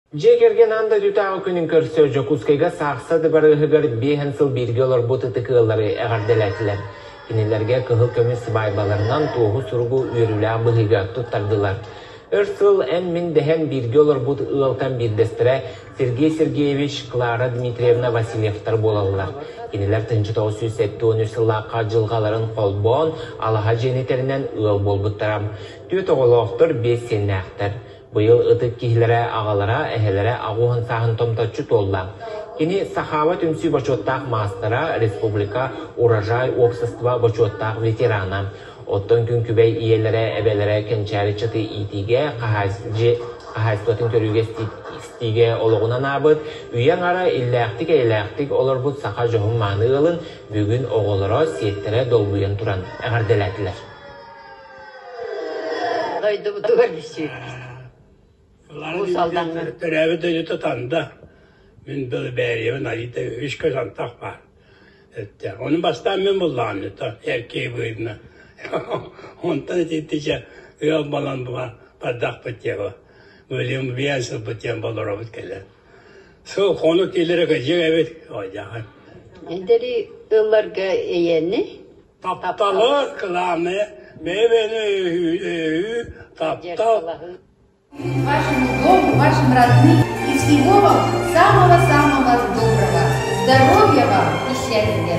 Жекерген анда дүтағы күнін көрсө жокускайга сақса дыбарыгыгар бейхен сыл бірге олар бұты тықылары әғарделәтілер. Кенелерге кығыл көмі сыбайбаларынан туғы сұрғы үйрілі бұғыға тұттардылар. Өрсыл әммін дәхен бірге олар бұты ұлтан бірдестірі Сергей Сергеевич, Клара Дмитриевна Васильевтар болалылар. Кенелер 1973 сыллаққа жылғаларын қолбон алаға женетерінен ұл болбыттарам. Түйет оғылықтыр 5 сеннәқтір. Бұйыл ұтып кейлері ағалара, әхелері ағуын сағын томтачу толла. Кені Сахават үнсі бачоттақ мастера Республика Урожай общества бачоттақ ветерана. Оттон күн күбей иелері әбелері кенчәрі чыты итиге қағайстуатын көріге стиге олығынан абыд, үйен ара илләқтік олар бұд сақа жоғын маңы ғылын бүгін оғылыра сеттері долбуен тұран әғарделәтілер. Қайды бұды көрдісі. Төрәбі дөйі тұтанда, мен бұл бәрімен айыта 3 көзантақ бар. Оның бастан мен бұллағын әркей бұйдына. Онтан ететіше үйал балан бұға бардақ бұттеға. Өлем бейінсіз бұттен болыр обыт келер. Сол қоны келері көжек әбет ойдаған. Әндері ұлларға eyeni? Тапталы қыланы, бәбені үйі таптал. Вашему дому, вашим родным и всего вам самого-самого доброго. Здоровья вам и счастья.